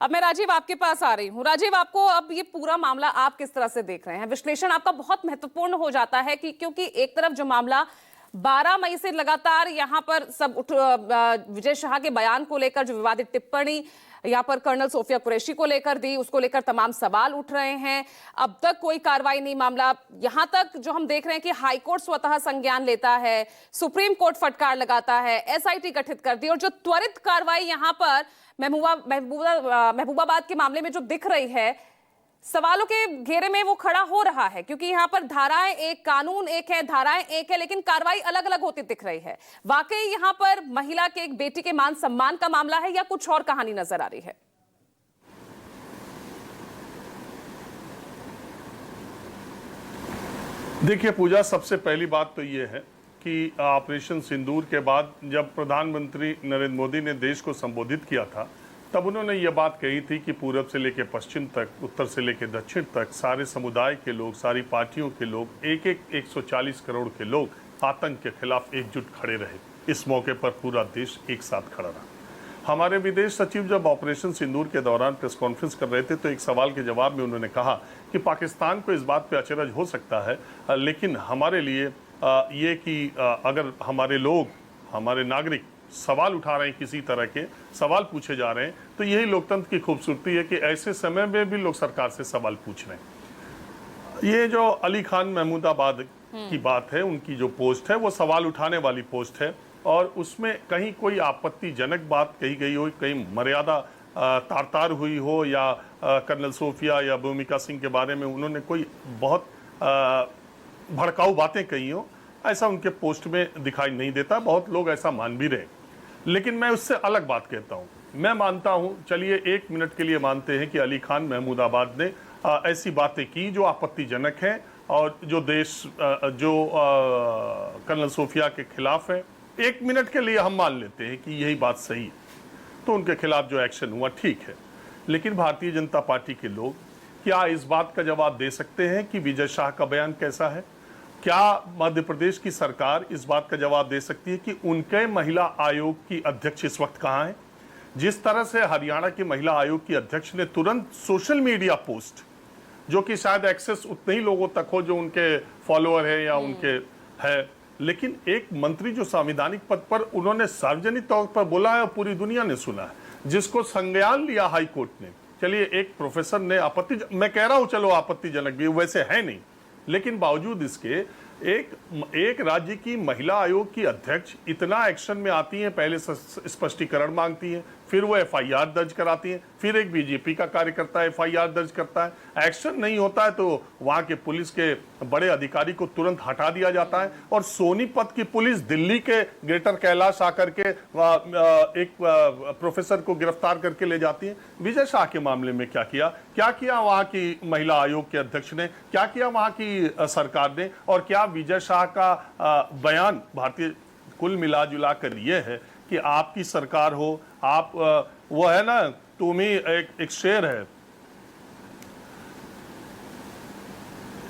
अब मैं राजीव आपके पास आ रही हूँ। राजीव, आपको अब ये पूरा मामला आप किस तरह से देख रहे हैं? विश्लेषण आपका बहुत महत्वपूर्ण हो जाता है कि क्योंकि एक तरफ जो मामला 12 मई से लगातार यहाँ पर सब विजय शाह के बयान को लेकर जो विवादित टिप्पणी यहाँ पर कर्नल सोफिया कुरैशी को लेकर दी, उसको लेकर तमाम सवाल उठ रहे हैं। अब तक कोई कार्रवाई नहीं, मामला यहाँ तक जो हम देख रहे हैं कि हाईकोर्ट स्वतः संज्ञान लेता है, सुप्रीम कोर्ट फटकार लगाता है, एसआईटी गठित कर दी, और जो त्वरित कार्रवाई यहाँ पर महबूबाबाद के मामले में जो दिख रही है, सवालों के घेरे में वो खड़ा हो रहा है क्योंकि यहाँ पर धाराएं एक, कानून एक है, धाराएं एक है, लेकिन कार्रवाई अलग अलग होती दिख रही है। वाकई यहाँ पर महिला के, एक बेटी के मान सम्मान का मामला है या कुछ और कहानी नजर आ रही है? देखिए पूजा, सबसे पहली बात तो ये है कि ऑपरेशन सिंदूर के बाद जब प्रधानमंत्री नरेंद्र मोदी ने देश को संबोधित किया था, तब उन्होंने ये बात कही थी कि पूरब से लेकर पश्चिम तक, उत्तर से लेकर दक्षिण तक सारे समुदाय के लोग, सारी पार्टियों के लोग, 140 करोड़ के लोग आतंक के खिलाफ एकजुट खड़े रहे। इस मौके पर पूरा देश एक साथ खड़ा रहा। हमारे विदेश सचिव जब ऑपरेशन सिंदूर के दौरान प्रेस कॉन्फ्रेंस कर रहे थे तो एक सवाल के जवाब में उन्होंने कहा कि पाकिस्तान को इस बात पे अचरज हो सकता है, लेकिन हमारे लिए ये कि अगर हमारे लोग, हमारे नागरिक सवाल उठा रहे हैं, किसी तरह के सवाल पूछे जा रहे हैं, तो यही लोकतंत्र की खूबसूरती है कि ऐसे समय में भी लोग सरकार से सवाल पूछ रहे हैं। ये जो अली खान महमूदाबाद की बात है, उनकी जो पोस्ट है वो सवाल उठाने वाली पोस्ट है, और उसमें कहीं कोई आपत्तिजनक बात कही गई हो, कहीं मर्यादा तार हुई हो, या कर्नल सोफिया या भूमिका सिंह के बारे में उन्होंने कोई बहुत भड़काऊ बातें कही हो, ऐसा उनके पोस्ट में दिखाई नहीं देता। बहुत लोग ऐसा मान भी रहे, लेकिन मैं उससे अलग बात कहता हूँ। मैं मानता हूँ, चलिए 1 मिनट के लिए मानते हैं कि अली खान महमूदाबाद ने ऐसी बातें की जो आपत्तिजनक हैं और जो देश जो कर्नल सोफिया के खिलाफ है। 1 मिनट के लिए हम मान लेते हैं कि यही बात सही है, तो उनके खिलाफ जो एक्शन हुआ ठीक है। लेकिन भारतीय जनता पार्टी के लोग क्या इस बात का जवाब दे सकते हैं कि विजय शाह का बयान कैसा है? क्या मध्य प्रदेश की सरकार इस बात का जवाब दे सकती है कि उनके महिला आयोग की अध्यक्ष इस वक्त कहां है? जिस तरह से हरियाणा की महिला आयोग की अध्यक्ष ने तुरंत सोशल मीडिया पोस्ट, जो कि शायद एक्सेस उतने ही लोगों तक हो जो उनके फॉलोअर है या उनके है, लेकिन एक मंत्री जो संवैधानिक पद पर, उन्होंने सार्वजनिक तौर पर बोला है और पूरी दुनिया ने सुना है, जिसको संज्ञान लिया हाई कोर्ट ने। चलिए एक प्रोफेसर ने मैं कह रहा हूं चलो आपत्तिजनक भी वैसे है नहीं, लेकिन बावजूद इसके एक राज्य की महिला आयोग की अध्यक्ष इतना एक्शन में आती हैं, पहले स्पष्टीकरण मांगती हैं, फिर वो एफआईआर दर्ज कराती हैं, फिर एक बीजेपी का कार्यकर्ता एफआईआर दर्ज करता है। एक्शन नहीं होता है तो वहां के पुलिस के बड़े अधिकारी को तुरंत हटा दिया जाता है, और सोनीपत की पुलिस दिल्ली के ग्रेटर कैलाश आकर के एक प्रोफेसर को गिरफ्तार करके ले जाती है। विजय शाह के मामले में क्या किया वहां की महिला आयोग के अध्यक्ष ने, क्या किया वहां की सरकार ने, और क्या विजय शाह का बयान भारतीय, कुल मिला जुला कर ये है कि आपकी सरकार हो, आप वो है ना, तुम ही एक शेर है,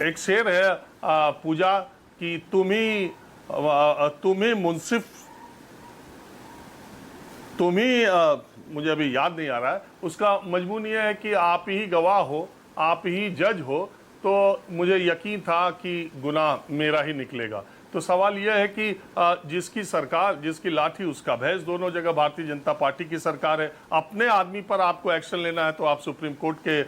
एक शेर है पूजा कि तुम ही मुंसिफ, तुम ही मुझे अभी याद नहीं आ रहा है, उसका मजमून ये है कि आप ही गवाह हो, आप ही जज हो, तो मुझे यकीन था कि गुनाह मेरा ही निकलेगा। तो सवाल यह है कि जिसकी सरकार, जिसकी लाठी उसका भैंस, दोनों जगह भारतीय जनता पार्टी की सरकार है। अपने आदमी पर आपको एक्शन लेना है तो आप सुप्रीम कोर्ट के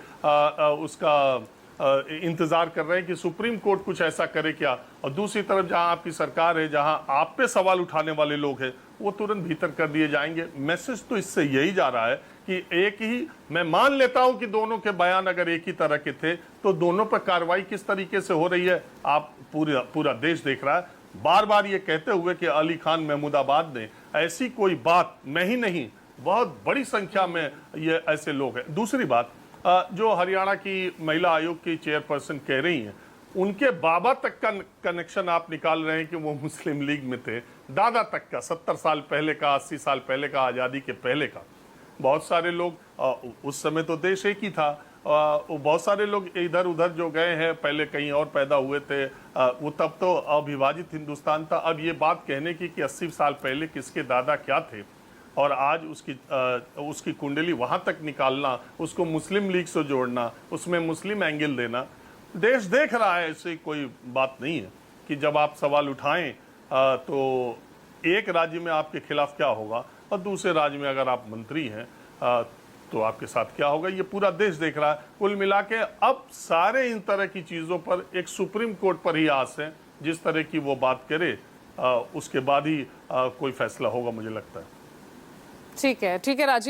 उसका इंतजार कर रहे हैं कि सुप्रीम कोर्ट कुछ ऐसा करे क्या, और दूसरी तरफ जहां आपकी सरकार है, जहां आप पे सवाल उठाने वाले लोग हैं, वो तुरंत भीतर कर दिए जाएंगे। मैसेज तो इससे यही जा रहा है कि एक ही, मैं मान लेता हूं कि दोनों के बयान अगर एक ही तरह के थे तो दोनों पर कार्रवाई किस तरीके से हो रही है आप पूरा देश देख रहा है। बार बार ये कहते हुए कि अली खान महमूदाबाद ने ऐसी कोई बात, मैं ही नहीं, बहुत बड़ी संख्या में ये ऐसे लोग हैं। दूसरी बात, जो हरियाणा की महिला आयोग की चेयरपर्सन कह रही हैं, उनके बाबा तक का कनेक्शन आप निकाल रहे हैं कि वो मुस्लिम लीग में थे, दादा तक का, 70 साल पहले का, 80 साल पहले का, आज़ादी के पहले का। बहुत सारे लोग, उस समय तो देश एक ही था, बहुत सारे लोग इधर उधर जो गए हैं, पहले कहीं और पैदा हुए थे, वो तब तो अविभाजित हिंदुस्तान था। अब ये बात कहने की कि 80 साल पहले किसके दादा क्या थे, और आज उसकी कुंडली वहां तक निकालना, उसको मुस्लिम लीग से जोड़ना, उसमें मुस्लिम एंगल देना, देश देख रहा है। ऐसी कोई बात नहीं है कि जब आप सवाल उठाएं तो एक राज्य में आपके खिलाफ क्या होगा और दूसरे राज्य में अगर आप मंत्री हैं तो आपके साथ क्या होगा, ये पूरा देश देख रहा है। कुल मिला के अब सारे इन तरह की चीज़ों पर एक सुप्रीम कोर्ट पर ही आस है, जिस तरह की वो बात करे उसके बाद ही कोई फैसला होगा, मुझे लगता है। ठीक है राजीव।